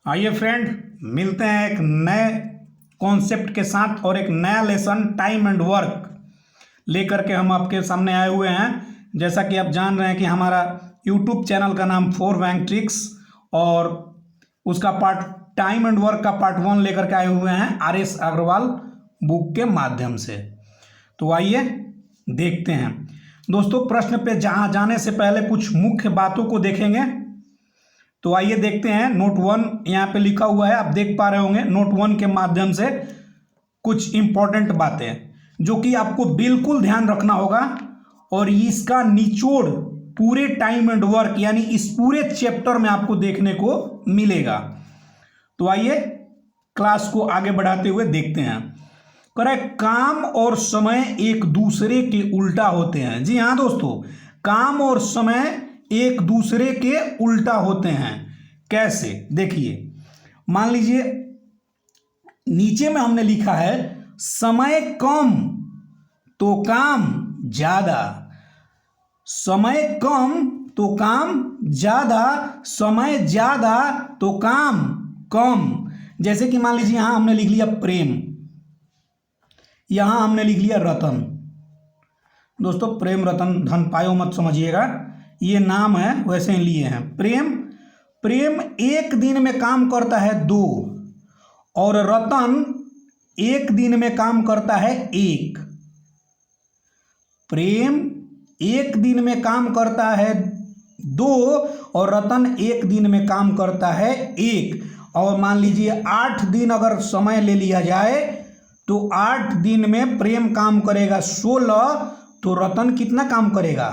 आइए फ्रेंड, मिलते हैं एक नए कॉन्सेप्ट के साथ और एक नया लेसन टाइम एंड वर्क लेकर के हम आपके सामने आए हुए हैं। जैसा कि आप जान रहे हैं कि हमारा यूट्यूब चैनल का नाम 4 बैंक ट्रिक्स और उसका पार्ट टाइम एंड वर्क का पार्ट 1 लेकर के आए हुए हैं RS अग्रवाल बुक के माध्यम से। तो आइए देखते हैं दोस्तों। प्रश्न पे जाने से पहले कुछ मुख्य बातों को देखेंगे। तो आइए देखते हैं। नोट 1 यहाँ पे लिखा हुआ है, आप देख पा रहे होंगे। नोट 1 के माध्यम से कुछ इंपॉर्टेंट बातें जो कि आपको बिल्कुल ध्यान रखना होगा और इसका निचोड़ पूरे टाइम एंड वर्क यानी इस पूरे चैप्टर में आपको देखने को मिलेगा। तो आइए क्लास को आगे बढ़ाते हुए देखते हैं। करेक्ट, काम और समय एक दूसरे के उल्टा होते हैं। जी हाँ दोस्तों, काम और समय एक दूसरे के उल्टा होते हैं। कैसे? देखिए, मान लीजिए नीचे में हमने लिखा है समय कम तो काम ज्यादा, समय कम तो काम ज्यादा, समय ज्यादा तो काम कम। जैसे कि मान लीजिए यहां हमने लिख लिया प्रेम, यहां हमने लिख लिया रतन। दोस्तों प्रेम रतन धन पायो मत समझिएगा, ये नाम है वैसे ही लिए हैं। प्रेम एक दिन में काम करता है 2 और रतन एक दिन में काम करता है 1। प्रेम एक दिन में काम करता है 2 और रतन एक दिन में काम करता है 1। और मान लीजिए 8 दिन अगर समय ले लिया जाए तो 8 दिन में प्रेम काम करेगा 16, तो रतन कितना काम करेगा?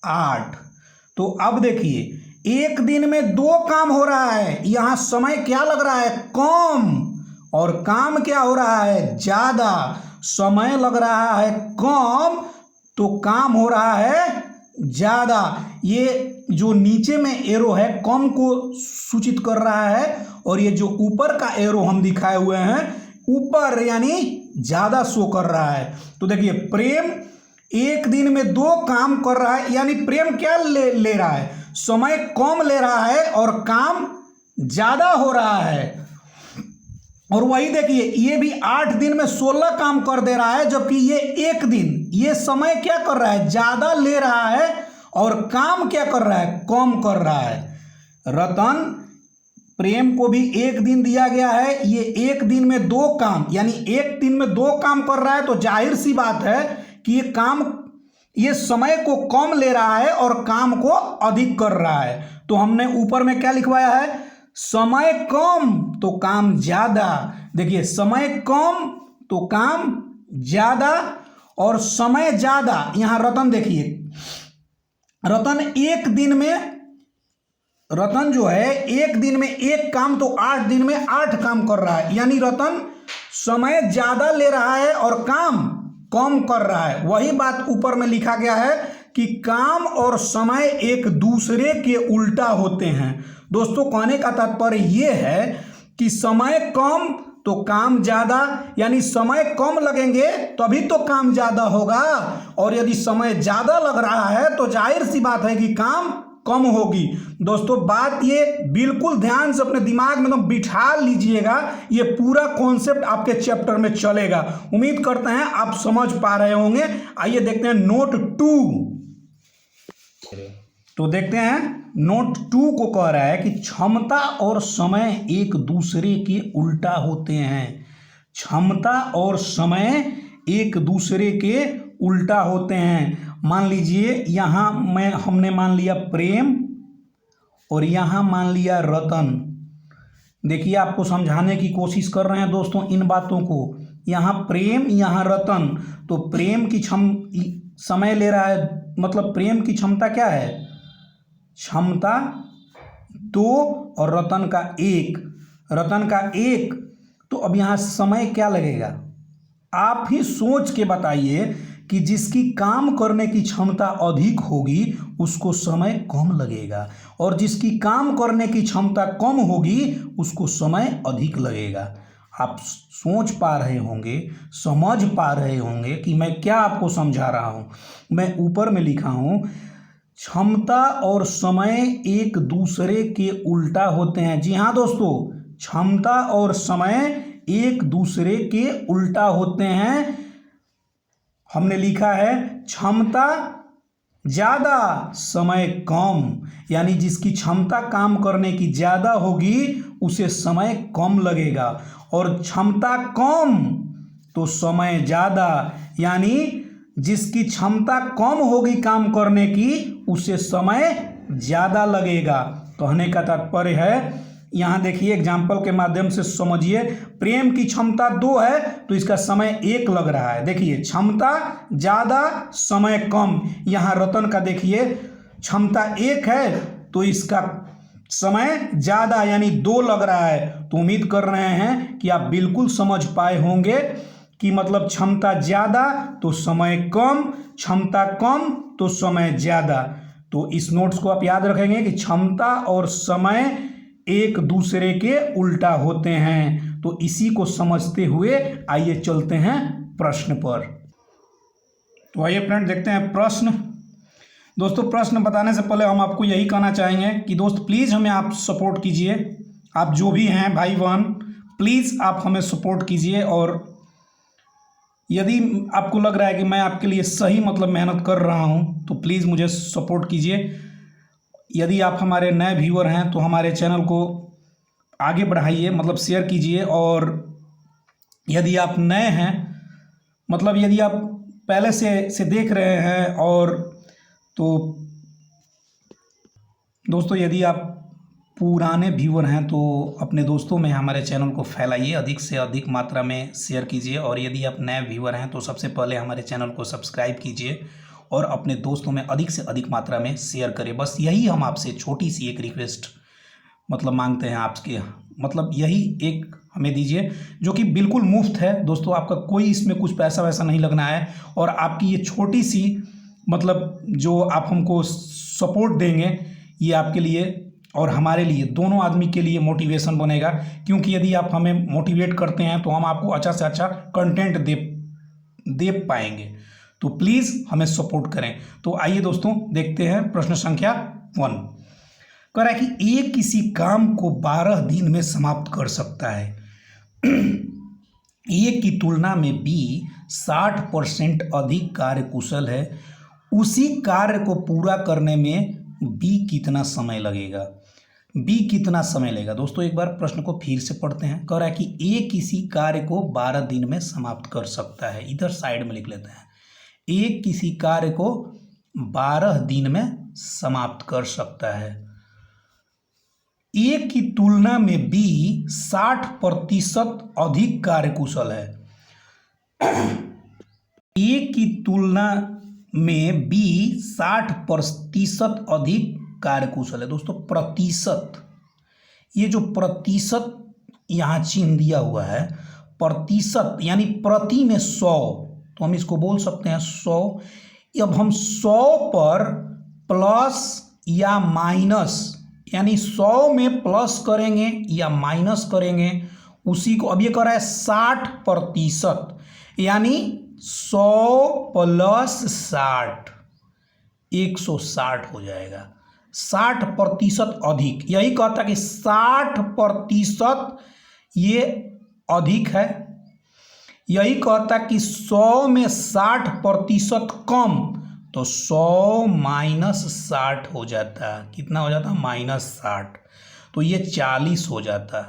8। तो अब देखिए एक दिन में 2 काम हो रहा है, यहां समय क्या लग रहा है? कम, और काम क्या हो रहा है? ज्यादा। समय लग रहा है कम तो काम हो रहा है ज्यादा। ये जो नीचे में एरो है कम को सूचित कर रहा है और ये जो ऊपर का एरो हम दिखाए हुए हैं ऊपर यानी ज्यादा शो कर रहा है। तो देखिए प्रेम एक दिन में 2 काम कर रहा है, यानी प्रेम क्या ले रहा है? समय कम ले रहा है और काम ज्यादा हो रहा है। और वही देखिए ये भी 8 दिन में 16 काम कर दे रहा है, जबकि ये एक दिन, ये समय क्या कर रहा है? ज्यादा ले रहा है और काम क्या कर रहा है? कम कर रहा है। रतन, प्रेम को भी एक दिन दिया गया है, ये एक दिन में 2 काम यानी एक दिन में 2 काम कर रहा है, तो जाहिर सी बात है कि ये समय को कम ले रहा है और काम को अधिक कर रहा है। तो हमने ऊपर में क्या लिखवाया है? समय कम तो काम ज्यादा। देखिए समय कम तो काम ज्यादा और समय ज्यादा। यहां रतन देखिए, रतन एक दिन में, रतन जो है एक दिन में 1 काम तो 8 दिन में 8 काम कर रहा है, यानी रतन समय ज्यादा ले रहा है और काम कम कर रहा है। वही बात ऊपर में लिखा गया है कि काम और समय एक दूसरे के उल्टा होते हैं। दोस्तों कहने का तात्पर्य यह है कि समय कम तो काम ज्यादा, यानी समय कम लगेंगे तभी तो काम ज्यादा होगा, और यदि समय ज्यादा लग रहा है तो जाहिर सी बात है कि काम कम होगी। दोस्तों बात ये बिल्कुल ध्यान से अपने दिमाग में एकदम बिठा लीजिएगा, ये पूरा कॉन्सेप्ट आपके चैप्टर में चलेगा। उम्मीद करते हैं आप समझ पा रहे होंगे। आइए देखते हैं नोट 2। तो देखते हैं नोट 2 को कह रहा है कि क्षमता और समय एक दूसरे के उल्टा होते हैं। क्षमता और समय एक दूसरे के उल्टा होते हैं। मान लीजिए यहां हमने मान लिया प्रेम और यहां मान लिया रतन। देखिए आपको समझाने की कोशिश कर रहे हैं दोस्तों इन बातों को। यहां प्रेम यहां रतन, तो प्रेम की समय ले रहा है, मतलब प्रेम की क्षमता क्या है? क्षमता 2 और रतन का 1, रतन का 1। तो अब यहां समय क्या लगेगा? आप ही सोच के बताइए कि जिसकी काम करने की क्षमता अधिक होगी उसको समय कम लगेगा, और जिसकी काम करने की क्षमता कम होगी उसको समय अधिक लगेगा। आप सोच पा रहे होंगे, समझ पा रहे होंगे कि मैं क्या आपको समझा रहा हूं। मैं ऊपर में लिखा हूं क्षमता और समय एक दूसरे के उल्टा होते हैं। जी हाँ दोस्तों, क्षमता और समय एक दूसरे के उल्टा होते हैं। हमने लिखा है क्षमता ज़्यादा समय कम, यानी जिसकी क्षमता काम करने की ज़्यादा होगी उसे समय कम लगेगा, और क्षमता कम तो समय ज़्यादा, यानी जिसकी क्षमता कम होगी काम करने की उसे समय ज़्यादा लगेगा। कहने का तात्पर्य है, यहाँ देखिए एग्जाम्पल के माध्यम से समझिए। प्रेम की क्षमता 2 है तो इसका समय 1 लग रहा है। देखिए क्षमता ज़्यादा समय कम। यहाँ रतन का देखिए क्षमता 1 है तो इसका समय ज़्यादा यानी 2 लग रहा है। तो उम्मीद कर रहे हैं कि आप बिल्कुल समझ पाए होंगे कि मतलब क्षमता ज़्यादा तो समय कम, क्षमता कम तो समय ज़्यादा। तो इस नोट्स को आप याद रखेंगे कि क्षमता और समय एक दूसरे के उल्टा होते हैं। तो इसी को समझते हुए आइए चलते हैं प्रश्न पर। तो आइए फ्रेंड देखते हैं प्रश्न। दोस्तों प्रश्न बताने से पहले हम आपको यही कहना चाहेंगे कि दोस्त प्लीज़ हमें आप सपोर्ट कीजिए। आप जो भी हैं भाई बहन, प्लीज़ आप हमें सपोर्ट कीजिए। और यदि आपको लग रहा है कि मैं आपके लिए सही मतलब मेहनत कर रहा हूं तो प्लीज़ मुझे सपोर्ट कीजिए। यदि आप हमारे नए व्यूअर हैं तो हमारे चैनल को आगे बढ़ाइए, मतलब शेयर कीजिए। और यदि आप नए हैं, मतलब यदि आप पहले से देख रहे हैं, और तो दोस्तों यदि आप पुराने व्यूअर हैं तो अपने दोस्तों में हमारे चैनल को फैलाइए, अधिक से अधिक मात्रा में शेयर कीजिए। और यदि आप नए व्यूअर हैं तो सबसे पहले हमारे चैनल को सब्सक्राइब कीजिए और अपने दोस्तों में अधिक से अधिक मात्रा में शेयर करें। बस यही हम आपसे छोटी सी एक रिक्वेस्ट मतलब मांगते हैं आपके, मतलब यही एक हमें दीजिए जो कि बिल्कुल मुफ्त है दोस्तों। आपका कोई इसमें कुछ पैसा वैसा नहीं लगना है। और आपकी ये छोटी सी मतलब जो आप हमको सपोर्ट देंगे ये आपके लिए और हमारे लिए, दोनों आदमी के लिए मोटिवेशन बनेगा। क्योंकि यदि आप हमें मोटिवेट करते हैं तो हम आपको अच्छा से अच्छा कंटेंट दे पाएंगे। तो प्लीज़ हमें सपोर्ट करें। तो आइए दोस्तों देखते हैं प्रश्न संख्या 1। कह रहा है कि ए किसी काम को 12 दिन में समाप्त कर सकता है। ए की तुलना में बी 60% अधिक कार्यकुशल है। उसी कार्य को पूरा करने में बी कितना समय लगेगा? बी कितना समय लगेगा? दोस्तों एक बार प्रश्न को फिर से पढ़ते हैं। कह रहा है कि ए किसी कार्य को 12 दिन में समाप्त कर सकता है। इधर साइड में लिख लेते हैं, ए किसी कार्य को 12 दिन में समाप्त कर सकता है। ए की तुलना में बी 60% अधिक कार्यकुशल है। ए की तुलना में बी 60% अधिक कार्यकुशल है। दोस्तों प्रतिशत, ये जो प्रतिशत यहाँ चिन्ह दिया हुआ है, प्रतिशत यानी प्रति में 100, तो हम इसको बोल सकते हैं 100। अब हम 100 पर प्लस या माइनस, यानी 100 में प्लस करेंगे या माइनस करेंगे उसी को। अब ये कह रहा है 60%, यानी 100 प्लस 60 160 हो जाएगा। 60% अधिक, यही कहता है कि 60% ये अधिक है। यही कहता कि 100 में 60% कम, तो 100 माइनस 60 हो जाता। कितना हो जाता? माइनस 60। तो ये 40 हो जाता।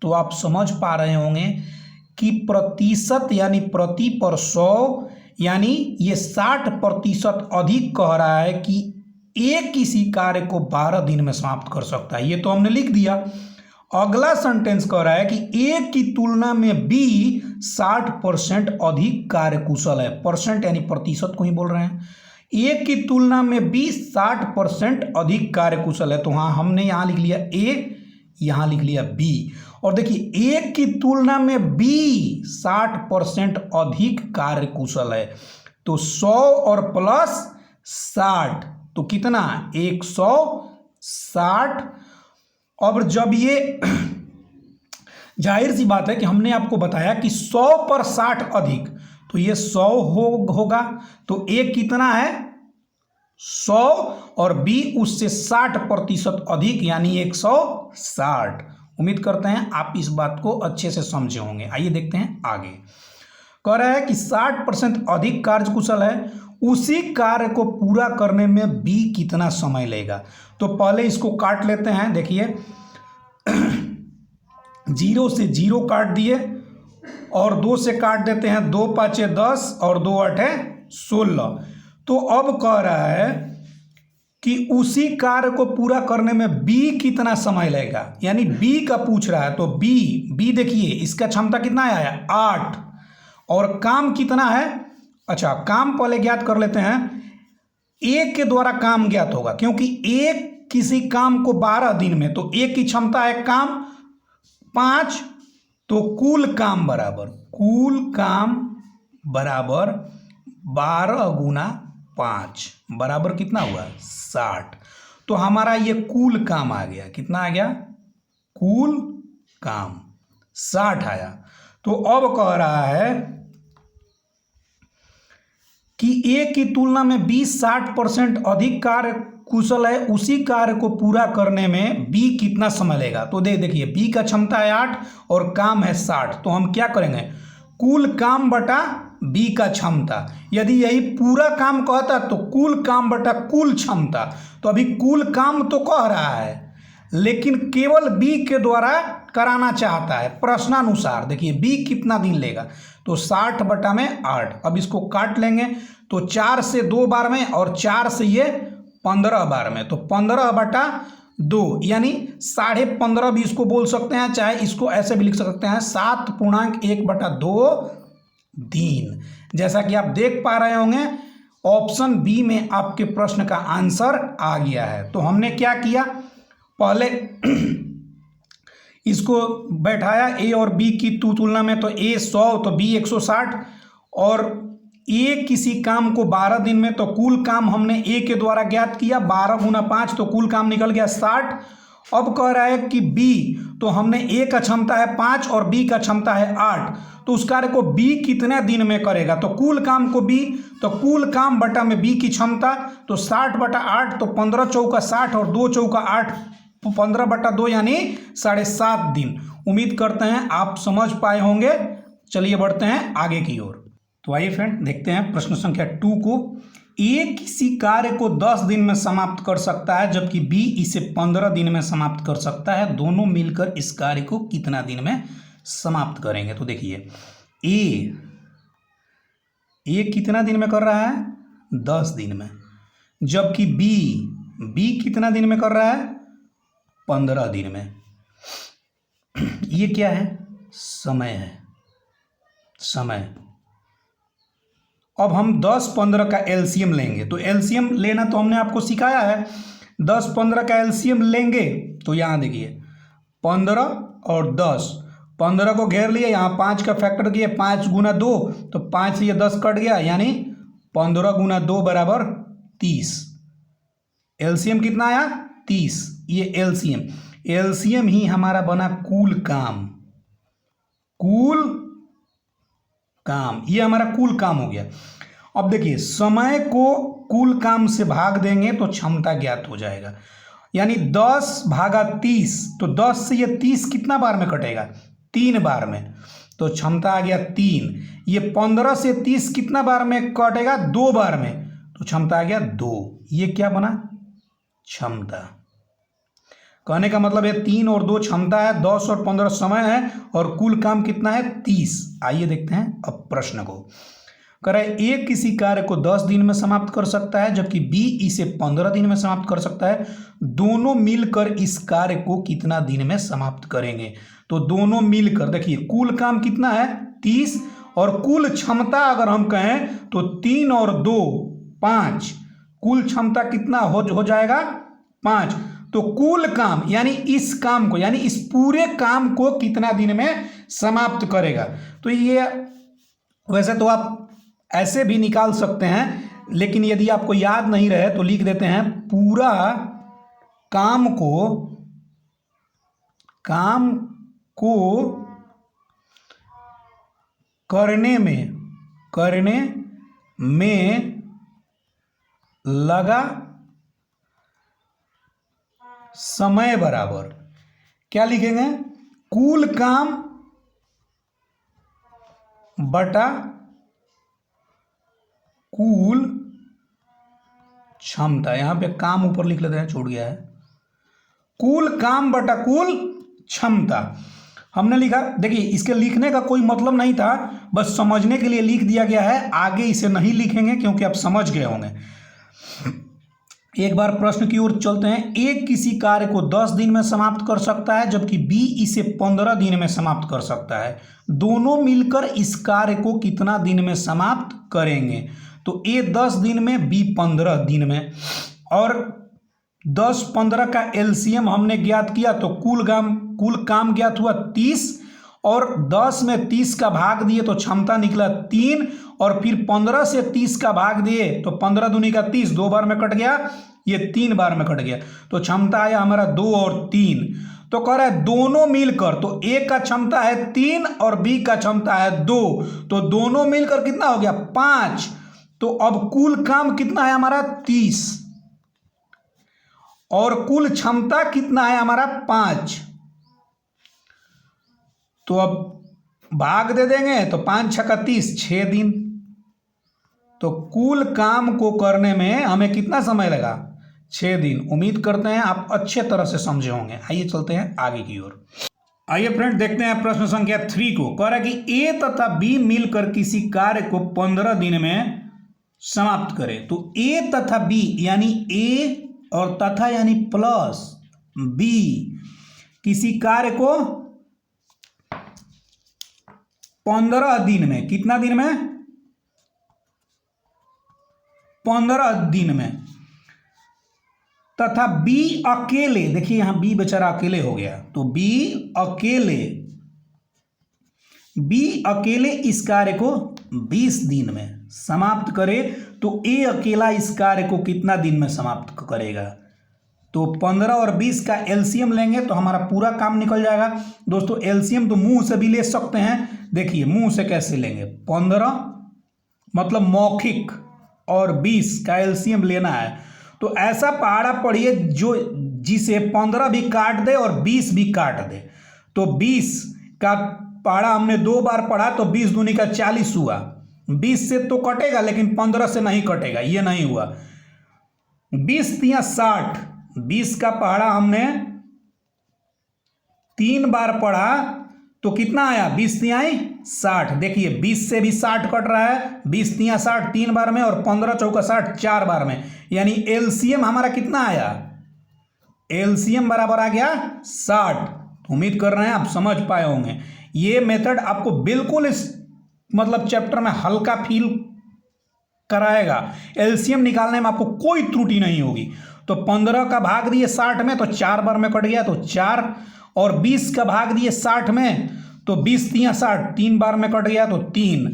तो आप समझ पा रहे होंगे कि प्रतिशत यानी प्रति पर 100, यानी ये 60% अधिक कह रहा है कि ए किसी कार्य को 12 दिन में समाप्त कर सकता है। ये तो हमने लिख दिया। अगला सेंटेंस कह रहा है कि ए की तुलना में बी 60% अधिक कार्यकुशल है। परसेंट यानी प्रतिशत को ही बोल रहे हैं। ए की तुलना में बी 60% अधिक कार्यकुशल है। तो हाँ, हमने यहाँ लिख लिया ए, यहाँ लिख लिया बी। और देखिए ए की तुलना में बी 60% अधिक कार्यकुशल है। तो 100 और प्लस 60 तो कितना? 160। अब जब ये जाहिर सी बात है कि हमने आपको बताया कि 100 पर 60 अधिक, तो ये 100 होगा। तो ए कितना है? 100 और बी उससे 60% अधिक यानी 160। उम्मीद करते हैं आप इस बात को अच्छे से समझे होंगे। आइए देखते हैं आगे। कह रहा है कि 60% अधिक कार्यकुशल है, उसी कार्य को पूरा करने में बी कितना समय लेगा। तो पहले इसको काट लेते हैं। देखिए 0 से 0 काट दिए और 2 से काट देते हैं, 2 5 10 और 2 8 16। तो अब कह रहा है कि उसी कार्य को पूरा करने में बी कितना समय लगेगा, यानी बी का पूछ रहा है। तो बी देखिए इसका क्षमता कितना आया 8 और काम कितना है। अच्छा काम पहले ज्ञात कर लेते हैं। एक के द्वारा काम ज्ञात होगा क्योंकि एक किसी काम को 12 दिन में, तो एक की क्षमता है काम 5, तो कुल काम बराबर 12 गुना 5 बराबर कितना हुआ 60। तो हमारा ये कुल काम आ गया, कितना आ गया कुल काम 60 आया। तो अब कह रहा है कि ए की तुलना में 20-60% अधिक कार्य कुशल है, उसी कार्य को पूरा करने में बी कितना समय लेगा। तो देखिए बी का क्षमता है 8 और काम है 60। तो हम क्या करेंगे, कुल काम बटा बी का क्षमता। यदि यही पूरा काम कहता तो कुल काम बटा कुल क्षमता। तो अभी कुल काम तो कह रहा है लेकिन केवल बी के द्वारा कराना चाहता है प्रश्नानुसार। देखिए बी कितना दिन लेगा, तो 60 बटा में 8। अब इसको काट लेंगे तो 4 से 2 बार में और 4 से ये 15 बार में, तो 15 बटा 2 यानी 15.5 भी इसको बोल सकते हैं, चाहे इसको ऐसे भी लिख सकते हैं 7.1/2 दिन। जैसा कि आप देख पा रहे होंगे ऑप्शन बी में आपके प्रश्न का आंसर आ गया है। तो हमने क्या किया, पहले इसको बैठाया ए और बी की तुलना में, तो ए 100 तो बी 160 और ए किसी काम को 12 दिन में, तो कुल काम हमने ए के द्वारा ज्ञात किया 12 गुना 5, तो कुल काम निकल गया 60। अब कह रहा है कि बी, तो हमने ए का क्षमता है 5 और बी का क्षमता है 8, तो उस कार्य को बी कितने दिन में करेगा। तो कुल काम को बी, तो कुल काम बटा में बी की क्षमता, तो 60 बटा 8, तो 15 चौका 60 और 2 चौका 8, 15 बटा 2 यानी 7.5 दिन। उम्मीद करते हैं आप समझ पाए होंगे। चलिए बढ़ते हैं आगे की ओर। तो आइए फ्रेंड देखते हैं प्रश्न संख्या 2 को। ए किसी कार्य को 10 दिन में समाप्त कर सकता है जबकि बी इसे 15 दिन में समाप्त कर सकता है। दोनों मिलकर इस कार्य को कितना दिन में समाप्त करेंगे। तो देखिए ए कितना दिन में कर रहा है 10 दिन में, जबकि बी कितना दिन में कर रहा है 15 दिन में। ये क्या है, समय है, समय। अब हम 10-15 का एलसीएम लेंगे, तो एलसीएम लेना तो हमने आपको सिखाया है। 10-15 का एलसीएम लेंगे तो यहाँ देखिए 15 और 10, 15 को घेर लिए, यहाँ 5 का फैक्टर किए, 5 गुना 2, तो 5 से ये 10 कट गया यानी 15 गुना 2 बराबर 30। एलसीएम कितना आया 30। ये एलसीएम ही हमारा बना कुल काम, ये हमारा कुल काम हो गया। अब देखिए समय को कुल काम से भाग देंगे तो क्षमता ज्ञात हो जाएगा, यानी 10 भागा 30, तो 10 से ये 30 कितना बार में कटेगा 3 बार में, तो क्षमता आ गया 3। ये 15 से 30 कितना बार में कटेगा 2 बार में, तो क्षमता आ गया 2। ये क्या बना क्षमता। कहने का मतलब है 3 और 2 क्षमता है, 10 और 15 समय है और कुल काम कितना है 30। आइए देखते हैं अब प्रश्न को। कह रहा है ए किसी कार्य को 10 दिन में समाप्त कर सकता है जबकि बी इसे 15 दिन में समाप्त कर सकता है। दोनों मिलकर इस कार्य को कितना दिन में समाप्त करेंगे। तो दोनों मिलकर देखिए कुल काम कितना है 30 और कुल क्षमता अगर हम कहें तो 3 और 2 5, कुल क्षमता कितना हो जाएगा 5। तो कुल काम यानी इस काम को, यानी इस पूरे काम को कितना दिन में समाप्त करेगा। तो ये वैसे तो आप ऐसे भी निकाल सकते हैं, लेकिन यदि आपको याद नहीं रहे तो लिख देते हैं पूरा काम को करने में लगा समय बराबर क्या लिखेंगे, कुल काम बटा कुल क्षमता। यहां पे काम ऊपर लिख लेते हैं, छूट गया है। कुल काम बटा कुल क्षमता हमने लिखा। देखिए इसके लिखने का कोई मतलब नहीं था, बस समझने के लिए लिख दिया गया है। आगे इसे नहीं लिखेंगे क्योंकि आप समझ गए होंगे। एक बार प्रश्न की ओर चलते हैं। ए किसी कार्य को 10 दिन में समाप्त कर सकता है जबकि बी इसे 15 दिन में समाप्त कर सकता है। दोनों मिलकर इस कार्य को कितना दिन में समाप्त करेंगे? तो ए 10 दिन में, बी 15 दिन में। और 10-15 का एलसीएम हमने ज्ञात किया तो कुल काम ज्ञात हुआ 30, और 10 में 30 का भाग दिए तो क्षमता निकला 3, और फिर 15 से 30 का भाग दिए तो 15 दूनी का 30, 2 बार में कट गया, ये 3 बार में कट गया, तो क्षमता आया हमारा 2 और 3। तो कह रहा है दोनों मिलकर, तो ए का क्षमता है 3 और बी का क्षमता है 2, तो दोनों मिलकर कितना हो गया 5। तो अब कुल काम कितना है हमारा 30, और कुल क्षमता कितना है हमारा 5। तो अब भाग दे देंगे तो 5 छक्का 30, 6 दिन। तो कुल काम को करने में हमें कितना समय लगा, 6 दिन। उम्मीद करते हैं आप अच्छे तरह से समझे होंगे। आइए चलते हैं आगे की ओर। आइए फ्रेंड देखते हैं प्रश्न संख्या 3 को। कह रहा है कि ए तथा बी मिलकर किसी कार्य को 15 दिन में समाप्त करें। तो ए तथा बी यानी ए और तथा यानी प्लस बी किसी कार्य को 15 दिन में, कितना दिन में, 15 दिन में, तथा बी अकेले, देखिए यहां बी बेचारा अकेले हो गया, तो बी अकेले इस कार्य को 20 दिन में समाप्त करे। तो ए अकेला इस कार्य को कितना दिन में समाप्त करेगा? तो 15 और 20 का एलसीएम लेंगे तो हमारा पूरा काम निकल जाएगा। दोस्तों एलसीएम तो मुंह से भी ले सकते हैं। देखिए मुंह से कैसे लेंगे, 15 मतलब मौखिक और 20 का एलसीएम लेना है। तो ऐसा पहाड़ा पढ़िए जो जिसे 15 भी काट दे और 20 भी काट दे। तो 20 का पहाड़ा हमने 2 बार पढ़ा तो 20 दूनी का 40 हुआ। 20 से तो कटेगा लेकिन 15 से नहीं कटेगा, ये नहीं हुआ। 20 तिया 60, 20 का पहाड़ा हमने 3 बार पढ़ा तो कितना आया, 20 तिहाई 60। देखिए 20 से भी 60 कट रहा है, 20 तिया 60 3 बार में, और 15 चौका 60 4 बार में। यानी एलसीएम हमारा कितना आया, एलसीएम बराबर आ गया 60। उम्मीद कर रहे हैं आप समझ पाए होंगे। ये मेथड आपको बिल्कुल इस मतलब चैप्टर में हल्का फील कराएगा। एलसीएम निकालने में आपको कोई त्रुटि नहीं होगी। तो 15 का भाग दिए 60 में तो 4 बार में कट गया तो 4, और 20 का भाग दिए 60 में तो 20 तिया 60 3 बार में कट गया तो 3।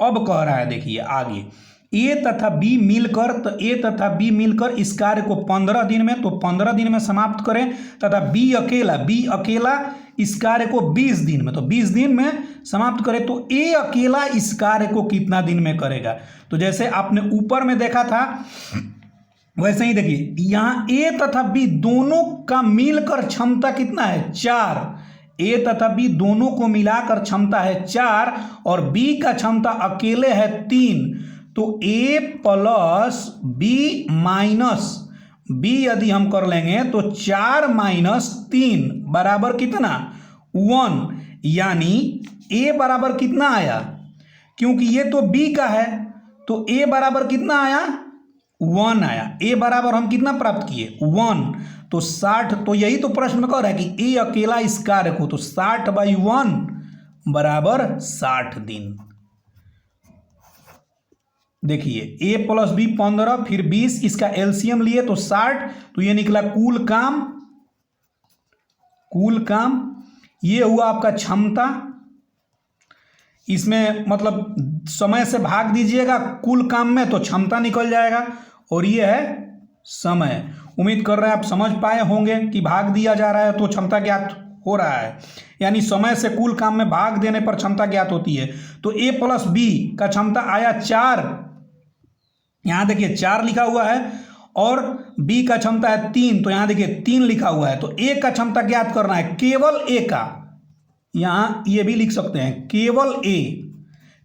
अब कह रहा है देखिए आगे, ए तथा बी मिलकर, तो ए तथा बी मिलकर इस कार्य को 15 दिन में, तो 15 दिन में समाप्त करें, तथा बी अकेला इस कार्य को 20 दिन में, तो 20 दिन में समाप्त करें। तो ए अकेला इस कार्य को कितना दिन में करेगा? तो जैसे आपने ऊपर में देखा था वैसे ही देखिए यहां ए तथा बी दोनों का मिलकर क्षमता कितना है, 4। ए तथा बी दोनों को मिलाकर क्षमता है 4, और बी का क्षमता अकेले है 3। तो ए प्लस बी माइनस बी यदि हम कर लेंगे तो 4 माइनस 3 बराबर कितना, 1। यानी ए बराबर कितना आया, क्योंकि ये तो बी का है तो ए बराबर कितना आया, 1 आया। ए बराबर हम कितना प्राप्त किए, 1। तो 60, तो यही तो प्रश्न में कह रहा है कि ए अकेला इस कार्य को, तो 60/1 बराबर 60 दिन। देखिए ए प्लस बी 15 फिर 20, इसका एलसीएम लिए तो 60, तो ये निकला कुल काम। ये हुआ आपका क्षमता। इसमें मतलब समय से भाग दीजिएगा कुल काम में तो क्षमता निकल जाएगा, और ये है समय। उम्मीद कर रहे हैं आप समझ पाए होंगे कि भाग दिया जा रहा है तो क्षमता ज्ञात हो रहा है, यानी समय से कुल काम में भाग देने पर क्षमता ज्ञात होती है। तो ए प्लस बी का क्षमता आया 4, यहाँ देखिए 4 लिखा हुआ है और बी का क्षमता है 3, तो यहाँ देखिए 3 लिखा हुआ है, तो ए का क्षमता ज्ञात करना है, केवल ए का। यहाँ ये भी लिख सकते हैं केवल ए,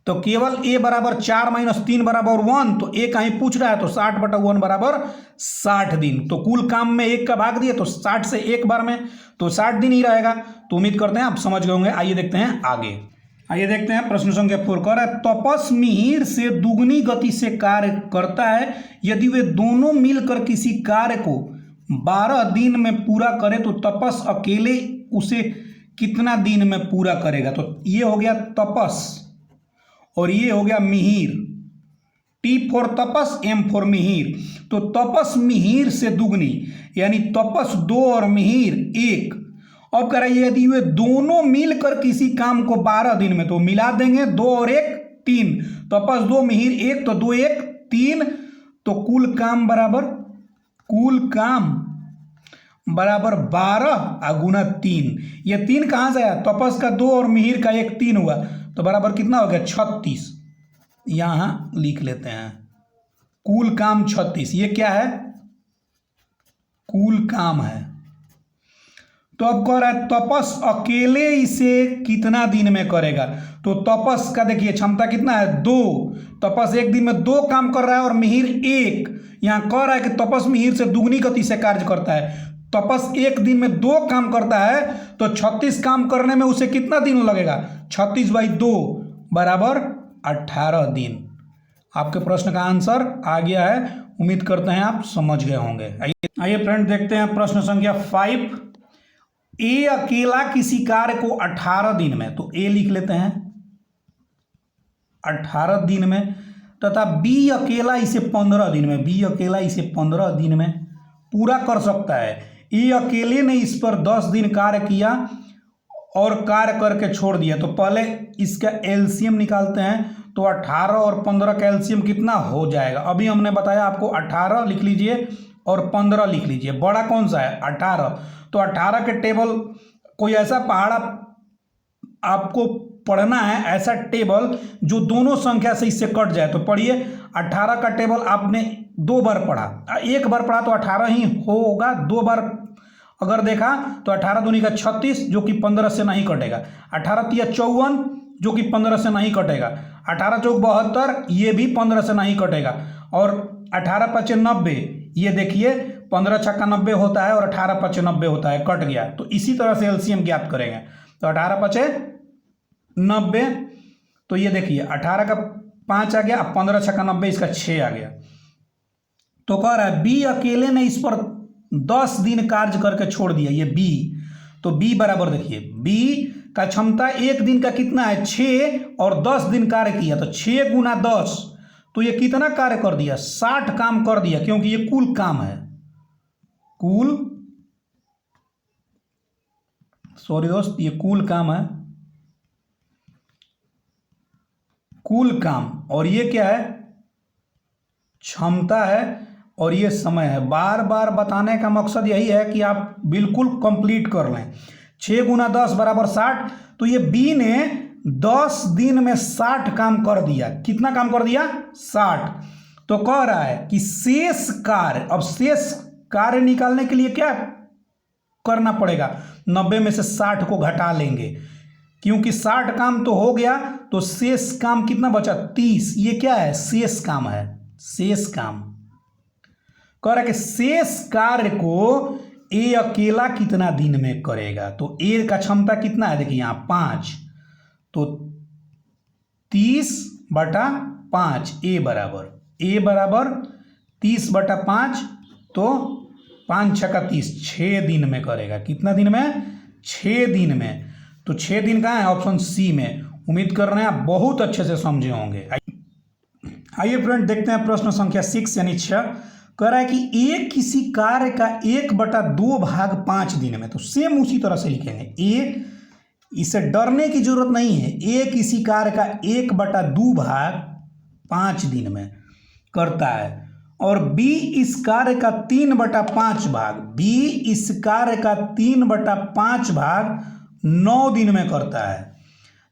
तो केवल ए बराबर 4 - 3 बराबर 1, तो ए का ही पूछ रहा है, तो 60/1 बराबर 60 दिन। तो कुल काम में 1 का भाग दिए तो 60 से 1 बार में तो 60 दिन ही रहेगा। तो उम्मीद करते हैं आप समझ गए होंगे। आइए देखते हैं आगे। आइए देखते हैं प्रश्न संख्या 4 कह रहा है तपस मिहिर से दुगनी गति से कार्य करता है, यदि वे दोनों मिलकर किसी कार्य को 12 दिन में पूरा करे तो तपस अकेले उसे कितना दिन में पूरा करेगा। तो ये हो गया तपस और ये हो गया Mihir, T for Tapas, M for Mihir. तो तपस मिहिर से दुगनी, यानी तपस 2 और मिहिर 1। अब कह रही है यदि वे दोनों मिलकर किसी काम को 12 दिन में, तो मिला देंगे 2 और 1 3, तपस 2 मिहिर 1, तो 2 1 3, तो कुल काम बराबर 12 गुना 3। ये 3 कहाँ से आया, तपस का 2 और मिहिर का 1 3 हुआ, तो बराबर कितना हो गया 36। यहाँ लिख लेते हैं कुल काम 36। ये क्या है, कुल काम है। तो अब कह रहा है तपस अकेले इसे कितना दिन में करेगा। तो तपस का देखिए क्षमता कितना है 2, तपस एक दिन में 2 काम कर रहा है और मिहिर 1। यहाँ कह रहा है कि तपस मिहिर से दुगनी गति से कार्य करता है। तपस एक दिन में 2 काम करता है तो 36 काम करने में उसे कितना दिन लगेगा, 36/2 बराबर 18 दिन। आपके प्रश्न का आंसर आ गया है। उम्मीद करते हैं आप समझ गए होंगे। आइए फ्रेंड देखते हैं प्रश्न संख्या 5। ए अकेला किसी कार्य को 18 दिन में, तो ए लिख लेते हैं 18 दिन में, तथा बी अकेला इसे 15 दिन में, बी अकेला इसे 15 दिन में पूरा कर सकता है। ए अकेले ने इस पर 10 दिन कार्य किया और कार्य करके छोड़ दिया। तो पहले इसका एलसीएम निकालते हैं, तो 18 और 15 का एलसीएम कितना हो जाएगा। अभी हमने बताया आपको 18 लिख लीजिए और 15 लिख लीजिए। बड़ा कौन सा है 18, तो 18 के टेबल कोई ऐसा पहाड़ा आपको पढ़ना है, ऐसा टेबल जो दोनों संख्या से इससे कट जाए। तो पढ़िए 18 का टेबल आपने 2 बार पढ़ा, 1 बार पढ़ा तो 18 ही होगा, 2 बार अगर देखा तो 18 दूनी का 36 जो कि 15 से नहीं कटेगा, 18 तिया 54 जो कि 15 से नहीं कटेगा, 18 चौक 72 ये भी 15 से नहीं कटेगा, और 18 पचे 90 ये देखिए 15 छक्का 90 होता है और 18 पचे 90 होता है, कट गया। तो इसी तरह से एलसीएम ज्ञात करेंगे। तो 18 पचे 90, तो ये देखिए 18 का 5 आ गया, 15 छक्का 90 इसका 6 आ गया। तो कह रहा है बी अकेले ने इस पर 10 दिन कार्य करके छोड़ दिया, ये बी। तो बी बराबर देखिए बी का क्षमता एक दिन का कितना है 6 और 10 दिन कार्य किया, तो 6 गुना 10, तो ये कितना कार्य कर दिया 60 काम कर दिया, क्योंकि ये कुल काम है, ये कुल काम है, कुल काम। और ये क्या है क्षमता है और ये समय है। बार बार बताने का मकसद यही है कि आप बिल्कुल कंप्लीट कर लें। 6 गुना 10 बराबर 60, तो ये बी ने 10 दिन में 60 काम कर दिया। कितना काम कर दिया 60। तो कह रहा है कि शेष कार्य, अब शेष कार्य निकालने के लिए क्या करना पड़ेगा, 90 में से 60 को घटा लेंगे, क्योंकि 60 काम तो हो गया, तो शेष काम कितना बचा 30। ये क्या है शेष काम है, शेष काम। कह रहा है कि शेष कार्य को ए अकेला कितना दिन में करेगा। तो ए का क्षमता कितना है देखिए यहाँ 5, तो 30/5 ए बराबर 30/5, तो 5 छक्का 30, 6 दिन में करेगा। कितना दिन में 6 दिन में। तो 6 दिन कहाँ है ऑप्शन सी में। उम्मीद कर रहे हैं आप बहुत अच्छे से समझे होंगे। आइए फ्रेंड देखते हैं प्रश्न संख्या 6 यानी 6। कह रहा है कि ए किसी कार्य का 1/2 भाग 5 दिन में, तो सेम उसी तरह से लिखेंगे। ए, इसे डरने की जरूरत नहीं है, ए किसी कार्य का 1/2 भाग 5 दिन में करता है, और बी इस कार्य का 3/5 भाग, बी इस कार्य का 3/5 भाग 9 दिन में करता है,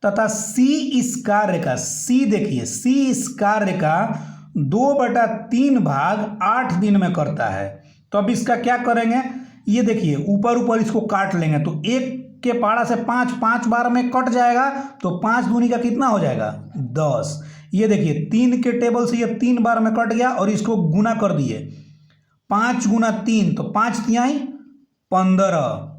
तथा सी इस कार्य का, सी देखिए सी इस कार्य का 2/3 भाग 8 दिन में करता है। तो अब इसका क्या करेंगे, ये देखिए ऊपर ऊपर इसको काट लेंगे तो 1 के पारा से 5 बार में कट जाएगा, तो 5 दूनी का कितना हो जाएगा 10। ये देखिए 3 के टेबल से ये 3 बार में कट गया और इसको गुना कर दिए, 5 गुना 3 तो 5 तिहाई 15।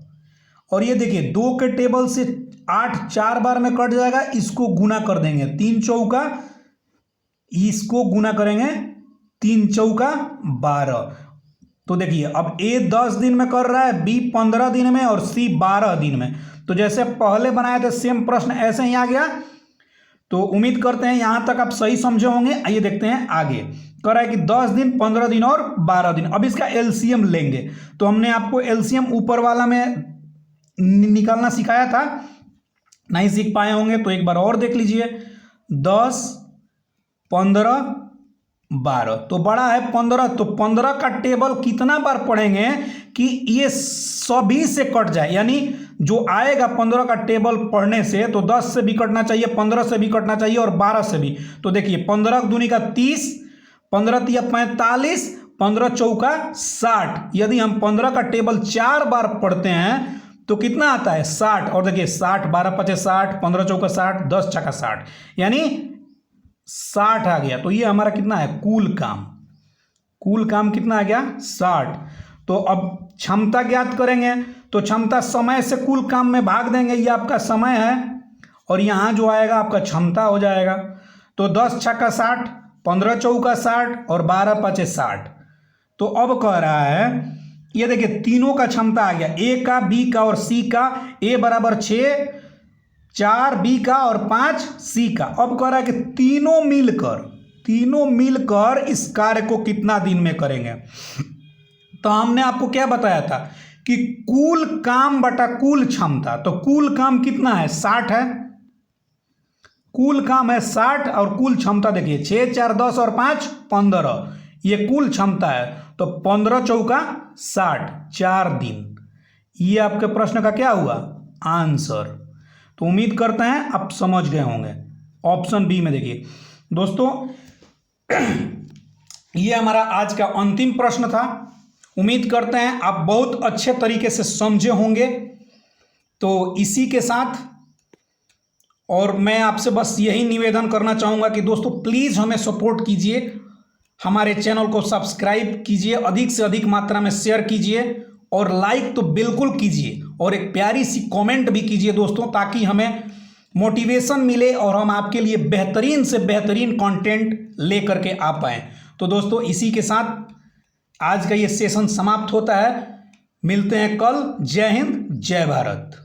और ये देखिए 2 के टेबल से 8 4 बार में कट जाएगा, इसको गुना कर देंगे 3 चौका, इसको गुना करेंगे 3 चौका 12। तो देखिए अब ए 10 दिन में कर रहा है, बी 15 दिन में और सी 12 दिन में। तो जैसे पहले बनाए थे सेम प्रश्न ऐसे ही आ गया। तो उम्मीद करते हैं यहां तक आप सही समझे होंगे। आइए देखते हैं आगे। कह रहा है कि 10 दिन 15 दिन और 12 दिन। अब इसका एलसीएम लेंगे। तो हमने आपको एलसीएम ऊपर वाला में निकालना सिखाया था, नहीं सीख पाए होंगे तो एक बार और देख लीजिए। 10 15 12 तो बड़ा है 15, तो 15 का टेबल कितना बार पढ़ेंगे कि ये सभी से कट जाए, यानी जो आएगा 15 का टेबल पढ़ने से तो 10 से भी कटना चाहिए, 15 से भी कटना चाहिए और 12 से भी। तो देखिए 15 दूनी का 30, 15 तिया 45, 15 चौका 60। यदि हम 15 का टेबल 4 बार पढ़ते हैं तो कितना आता है 60। और देखिए 60, 12 पचे 60, 15 चौका 60, 10 छक्का 60, यानी 60 आ गया। तो ये हमारा कितना है कुल काम कितना आ गया 60। तो अब क्षमता ज्ञात करेंगे, तो क्षमता समय से कुल काम में भाग देंगे, ये आपका समय है और यहाँ जो आएगा आपका क्षमता हो जाएगा। तो 10 छक्का 60, 15 चौका 60 और 12 पचे 60। तो अब कह रहा है ये देखिए तीनों का क्षमता आ गया, ए का, बी का और सी का। ए बराबर 6, 4 बी का और 5 सी का। अब कह रहा है कि तीनों मिलकर इस कार्य को कितना दिन में करेंगे। तो हमने आपको क्या बताया था कि कुल काम बटा कुल क्षमता। तो कुल काम कितना है 60 है, कुल काम है 60 और कुल क्षमता देखिए 6 4 10 और 5 15, ये कुल क्षमता है। तो 15 चौका 60, 4 दिन। ये आपके प्रश्न का क्या हुआ आंसर। तो उम्मीद करते हैं आप समझ गए होंगे। ऑप्शन बी में देखिए दोस्तों, ये हमारा आज का अंतिम प्रश्न था। उम्मीद करते हैं आप बहुत अच्छे तरीके से समझे होंगे। तो इसी के साथ और मैं आपसे बस यही निवेदन करना चाहूँगा कि दोस्तों प्लीज़ हमें सपोर्ट कीजिए, हमारे चैनल को सब्सक्राइब कीजिए, अधिक से अधिक मात्रा में शेयर कीजिए और लाइक तो बिल्कुल कीजिए और एक प्यारी सी कमेंट भी कीजिए दोस्तों, ताकि हमें मोटिवेशन मिले और हम आपके लिए बेहतरीन से बेहतरीन कंटेंट लेकर के आ पाएँ। तो दोस्तों इसी के साथ आज का ये सेशन समाप्त होता है। मिलते हैं कल। जय हिंद, जय भारत।